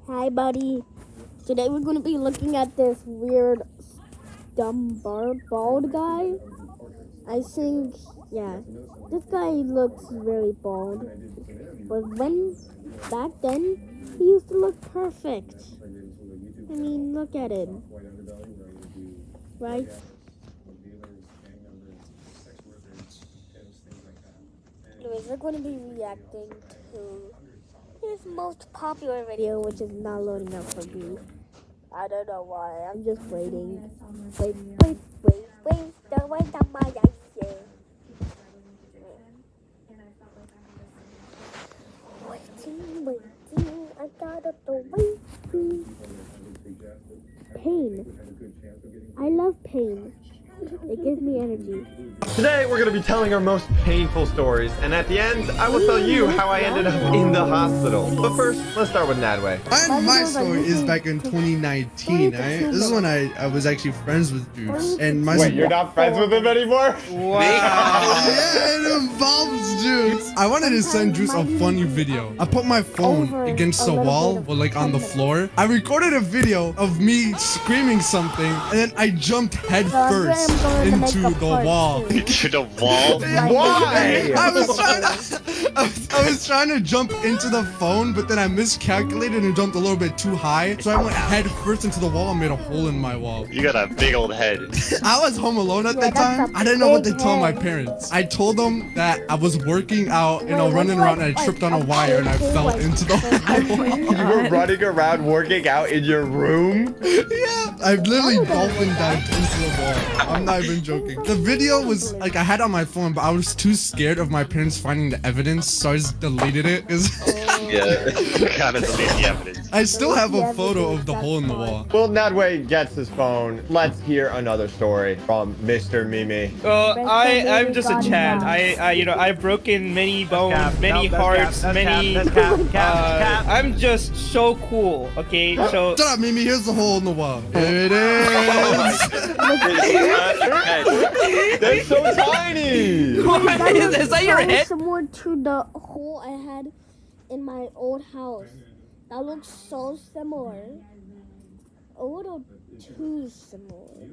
Hi, buddy. Today we're gonna be looking at this weird, dumb, bald guy. I think, yeah, this guy looks very bald. But back then, he used to look perfect. I mean, look at him. Right? Anyways, we're gonna be reacting to his most popular video, which is not loading up for me. I don't know why. I'm just waiting. Wait. Don't wait on my idea. Waiting. I gotta wait. Pain. I love pain. It gives me energy. Today we're going to be telling our most painful stories, and at the end, I will tell you how I ended up in the hospital. But first, let's start with Nadway. My story is back in 2019. This is when I was actually friends with Juice. And my Wait, you're not friends with him anymore? Wow. Yeah, it involves Juice. I wanted to send Juice a funny video. I put my phone against the wall, or like on the floor. I recorded a video of me screaming something, and then I jumped head first into the wall. Into the wall? Why? I was trying to jump into the phone, but then I miscalculated and jumped a little bit too high. So I went head first into the wall and made a hole in my wall. You got a big old head. I was home alone at that time. I didn't know what to tell my parents. I told them that I was working out, running around, and I tripped on a wire and I fell into the wall. You were running around working out in your room? Yeah, I literally dolphin dived into the wall. I'm not even joking. The video was like I had on my phone, but I was too scared of my parents finding the evidence, so I just deleted it. Yeah, kind of delete the evidence. I still have a photo of the hole in the wall. Well, Nadway gets his phone. Let's hear another story from Mr. Mimi. I'm just a Chad. I've broken many bones, many hearts, many. I'm just so cool. Okay, so. Shut up, Mimi. Here's the hole in the wall. Here it is. That's so tiny. Is that your head? Similar to the hole I had in my old house. That looks so similar. A little too similar.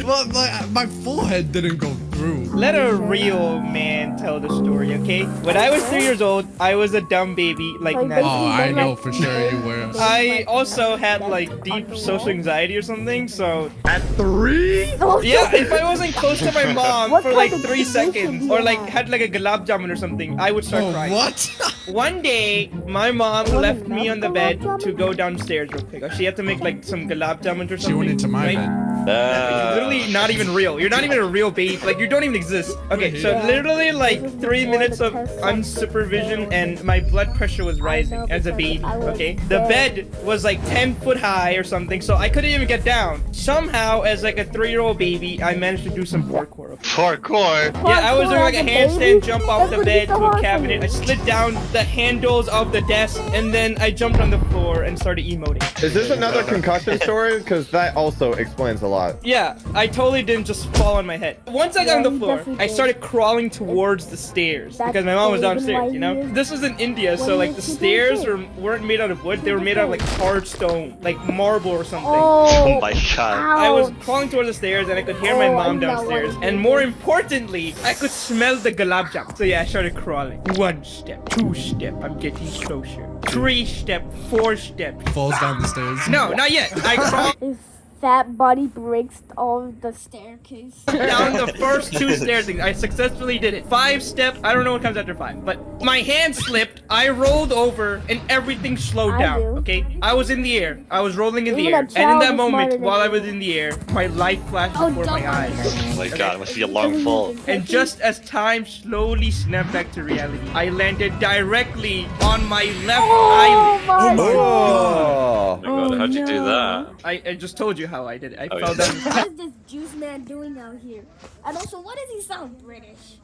Well, my full head didn't go through. Let a real man tell the story, okay? When I was 3 years old, I was a dumb baby like Ned. Oh, I know for sure you were. I also had like deep social anxiety or something, so At 3? yeah, if I wasn't close to my mom for like 3 seconds or like had like a gulab jamun or something, I would start crying. What? One day, my mom left me on the bed to go downstairs real quick. She had to make like some gulab jamun or something. She went into my right? bed. It's literally not even real. You're not even a real baby. Like, you don't even exist. Okay, so literally like 3 minutes of unsupervision and my blood pressure was rising as a baby, okay? The bed was like 10 foot high or something, so I couldn't even get down. Somehow, as like a 3-year-old baby, I managed to do some parkour. Parkour? Yeah, I was doing like a handstand jump off the bed to a cabinet. I slid down the handles of the desk, and then I jumped on the floor and started emoting. Is this another concussion story? Because that also explains a lot. Yeah, I totally didn't just fall on my head. Once I got on the floor, I started crawling towards the stairs because my mom was downstairs, you know? This was in India, so like the stairs weren't made out of wood. They were made out of like hard stone, like marble or something. Oh my god. I was crawling towards the stairs and I could hear my mom downstairs. And more importantly, I could smell the gulab jamun. So yeah, I started crawling. 1 step, 2 step, I'm getting closer. 3 step, 4 step. Falls down the stairs. No, not yet. I crawled His fat body breaks all the staircase. down the first 2 stairs. I successfully did it. 5 step, I don't know what comes after 5, but my hand slipped, I rolled over, and everything slowed down, okay? I was in the air. I was rolling in the Even a air. And in child that is moment, smarter while I than was you. in the air, my life flashed before my eyes. Oh my god, it must be a long fall. And just as time slowly snapped back to reality, I landed directly on my left eyelid. my Oh. Oh my god, how'd you do that? I just told you how I did it. I Oh, fell yeah. down. What is this juice man doing out here? And also, what does he sound British?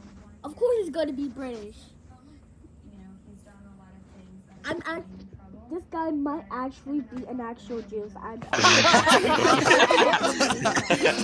Of course he's gonna be British. This guy guy might actually be an actual juice.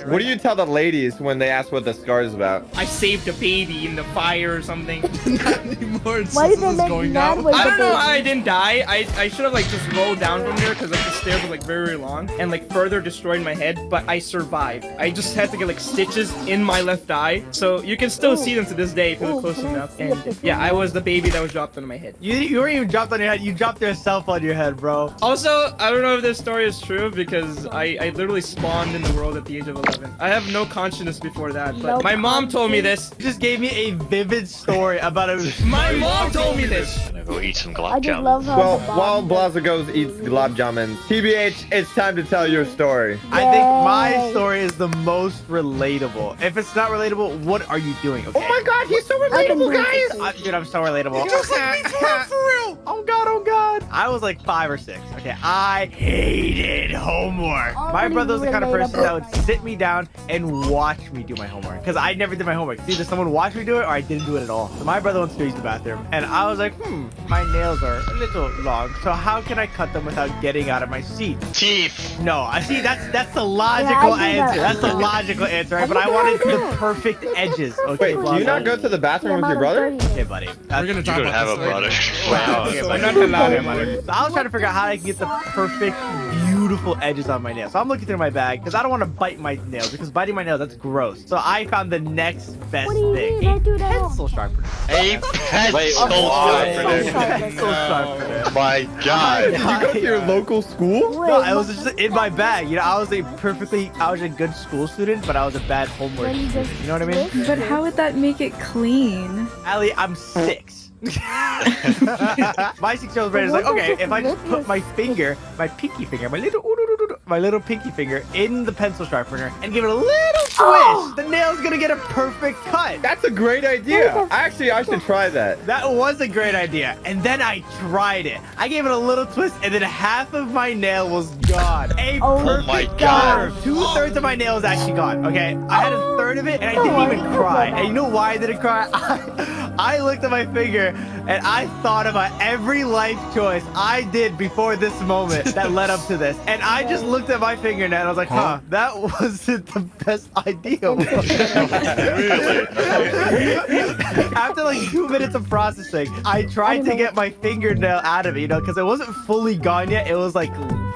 What do you tell the ladies when they ask what the scar is about? I saved a baby in the fire or something. Not anymore. It's Why just did they make going that out. with I the don't know baby? how I didn't die. I should have like just rolled down from there because like the stairs were like very long and like further destroyed my head, but I survived. I just had to get like stitches in my left eye, so you can still see them to this day if you look close can I enough. see And the yeah, I was the baby that was dropped on my head. You weren't even dropped on your head. You dropped yourself on your head, bro. Also, I don't know if this story is true because I literally spawned in the world at the age of 11. I have no consciousness before that, but No my mom told me this. You just gave me a vivid story about a. My mom told me this. Gonna go eat some I glob just love jam. how Well, the while bomb- Blaza goes eats glob jammins, TBH, it's time to tell your story. I think my Yay. story is the most relatable. If it's not relatable, what are you doing? Okay. Oh my God, he's so I've been relatable, doing guys. something. Dude, I'm so relatable. Just like me for real. Oh God, oh God. I was like 5 or 6. Okay, I hated homework. My Already brother was the kind of person that would relatable. sit me down and watch me do my homework. Because I never did my homework. Either someone watched me do it or I didn't do it at all. So my brother wants to use the bathroom. And I was like, my nails are a little long. So how can I cut them without getting out of my seat? Teeth. No, I see that's the logical I do that. answer. That's the logical answer, right? But I wanted the perfect edges. Okay, Wait, do you not go to the bathroom with your brother? Okay, buddy. We're gonna You talk don't about have a this later. brother. Wow. Okay, So but not allowed him, mother. So I was trying to figure out how I can get the perfect, beautiful edges on my nails. So I'm looking through my bag because I don't want to bite my nails because biting my nails, that's gross. So I found the next best What do you thing. mean? I do A that all- pencil sharpener. A pencil Pencil sharpener. sharpener. My Did God. you go to your local school? Wait, No, I was just in my bag. You know, I was a good school student, but I was a bad homework when you student. just You know what I mean? flip But it. how would that make it clean? Allie, I'm 6. My 6-year-old brain is like, okay, if I just put my finger, my pinky finger, my little pinky finger in the pencil sharpener and give it a little twist, the nail's gonna get a perfect cut. That's a great idea. Actually, I should try that. That was a great idea. And then I tried it. I gave it a little twist, and then half of my nail was gone. A Oh perfect my God. curve. 2/3 of my nail is actually gone. Okay, I had a third of it, and I didn't even cry. And you know why I didn't cry? I looked at my finger, and I thought about every life choice I did before this moment that led up to this. And I just looked at my fingernail, and I was like, huh, that wasn't the best idea. After like 2 minutes of processing, I tried to get my fingernail out of it, you know, because it wasn't fully gone yet. It was like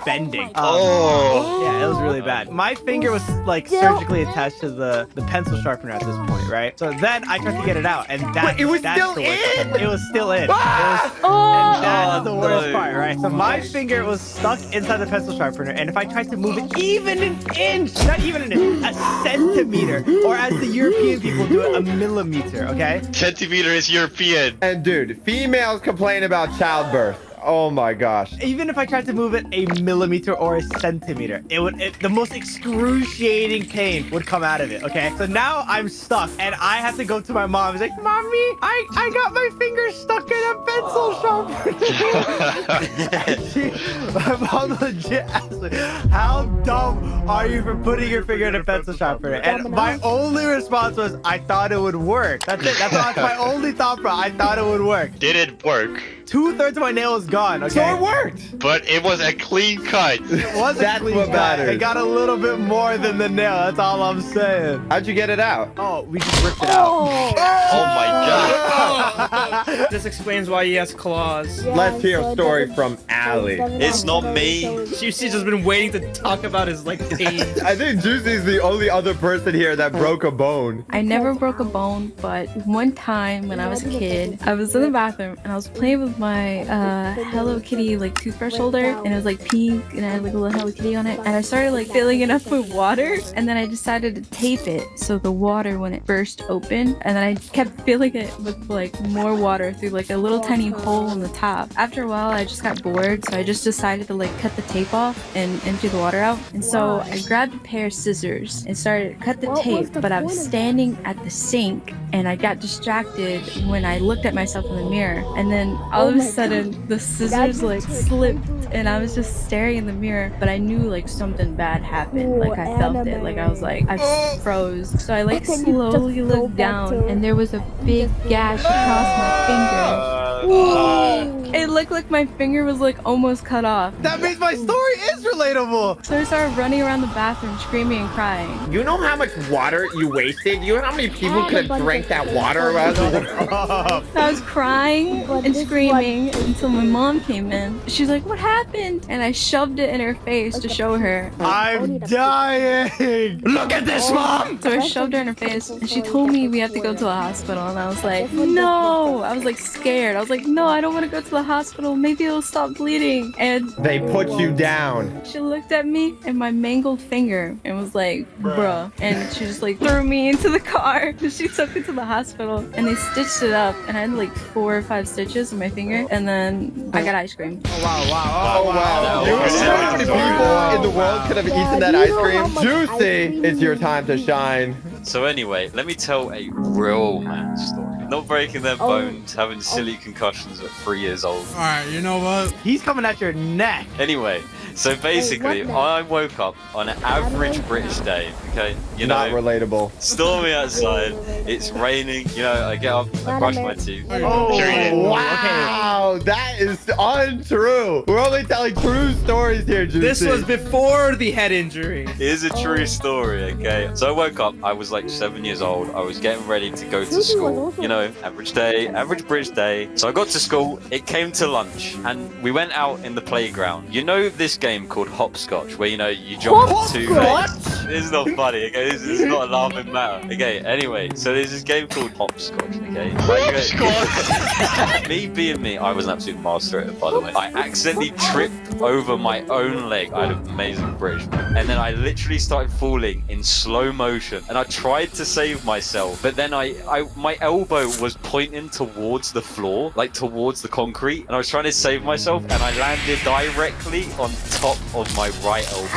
bending. Oh. Yeah, it was really bad. My finger was like surgically attached to the pencil sharpener at this point, right? So then I tried to get it out, and Wait, it was that's still the worst in? part. It was still in. Oh, And that's the worst no. part, right? So my finger was stuck inside the pencil sharpener, and if I tried to move it even an inch, not even an inch, a centimeter, or as the European people do it, a millimeter, okay? Centimeter is European. And dude, females complain about childbirth. Oh my gosh. Even if I tried to move it a millimeter or a centimeter, the most excruciating pain would come out of it, okay? So now I'm stuck, and I have to go to my mom. He's like, Mommy, I got my finger stuck in a pencil sharpener. My mom legit asked me, how dumb are you for putting your finger in a pencil sharpener? And my only response was, I thought it would work. That's it. That's my only thought, bro. I thought it would work. Did it work? 2/3 of my nail is gone, okay? So it worked. But it was a clean cut. It wasn't That's clean what cut. matters. It got a little bit more than the nail. That's all I'm saying. How'd you get it out? Oh, we just ripped it out. Oh my God. This explains why he has claws. Yeah, Let's hear so a it story doesn't- from Allie. so it It's not doesn't- me. so it- Juicy's just been waiting to talk about his like pain. I think Juicy's the only other person here that broke a bone. I never broke a bone, but one time when I was a kid, I was in the bathroom and I was playing with my Hello Kitty like toothbrush holder, and it was like pink and I had like a little Hello Kitty on it, and I started like filling it up with water, and then I decided to tape it so the water wouldn't burst open, and then I kept filling it with like more water through like a little tiny hole in the top. After a while I just got bored, so I just decided to like cut the tape off and empty the water out, and so I grabbed a pair of scissors and started to cut the What was tape, the but I point was of that? standing at the sink and I got distracted when I looked at myself in the mirror, and then all Oh of a my sudden the scissors like slipped and I was just staring in the mirror, but I knew like something bad happened. Ooh, Like I felt it. anime. Like I was like, I froze. So I like Can you just slowly go looked back down to- and there was a big gash across my finger. Ooh. It looked like my finger was like almost cut off. That means my story is relatable. So I started running around the bathroom screaming and crying. You know how much water you wasted? You know how many people could have drank that water? I was crying and screaming until my mom came in. She's like, what happened? And I shoved it in her face to show her. I'm dying. Look at this, Mom. So I shoved her in her face and she told me we have to go to the hospital. And I was like, no. I was like scared. I was like, no, I don't want to go to the hospital. Maybe it'll stop bleeding. And They put you down. she looked at me and my mangled finger and was like, bruh. And she just like threw me into the car. She took me to the hospital and they stitched it up. And I had like 4 or 5 stitches in my finger. And then I got ice cream. Oh wow. That You was know how many so people in the world could have eaten that you ice know how cream? much ice Juicy, cream it's your time to shine. So anyway, let me tell a real man story. Not breaking their bones, having silly concussions at 3 years old. All right, you know what? He's coming at your neck. Anyway, so basically, what I woke up on an average British day, okay? You Not know, relatable. stormy outside, it's raining, you know, I get up, I brush my teeth. Oh, Wow, that is untrue. We're only telling true stories here, Juicy. This was before the head injury. Here's a true story, okay? So I woke up, I was like 7 years old, I was getting ready to go to school. You know, average day, average British day. So I got to school, it came to lunch, and we went out in the playground. You know this game called hopscotch, where you know, you jump on 2 legs? This is not funny, okay? This is not a laughing matter. Okay, anyway, so there's this game called hopscotch, okay? Me being me, I was an absolute master at it, by the way. I accidentally tripped over my own leg. I had an amazing British. And then I literally started falling in slow motion. And I tried to save myself, but then my elbow was pointing towards the floor, like towards the concrete. And I was trying to save myself, and I landed directly on top of my right elbow.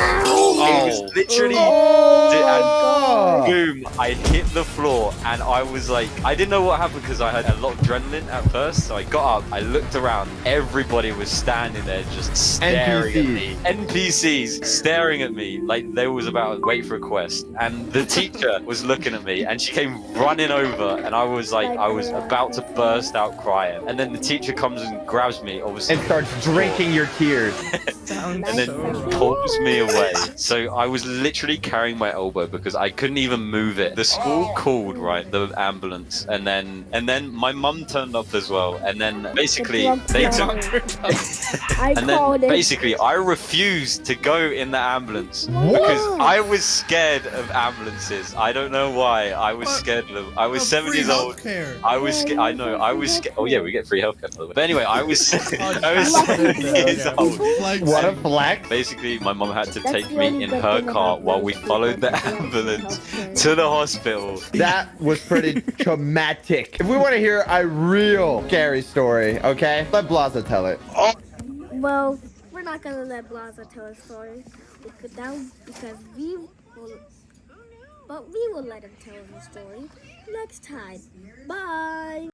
It was literally, and boom, I hit the floor, and I was like, I didn't know what happened because I had a lot of adrenaline at first. So I got up, I looked around, everybody was standing there just staring at me. NPCs staring at me like they was about to wait for a quest. And the teacher was looking at me, and she came running over, and I was like, I was about to burst out crying. And then the teacher comes and grabs me, obviously, And starts drinking your tears. and then pulls me away. So I was literally carrying my elbow because I couldn't even move it. The school called, right, the ambulance, and then my mum turned up as well. And then basically they took, and then basically I refused to go in the ambulance because I was scared of ambulances. I don't know why. I was scared of them. I was 7 years old. I was scared. I know. I was scared. Oh yeah, we get free healthcare, by the way. But anyway, I was 7 years old. What a flex. Basically, my mom had to take me in her car while we followed the ambulance to the hospital. That was pretty traumatic. If we want to hear a real scary story, okay? Let Blaza tell it. Well, we're not gonna let Blaza tell a story because we will let him tell the story next time. Bye.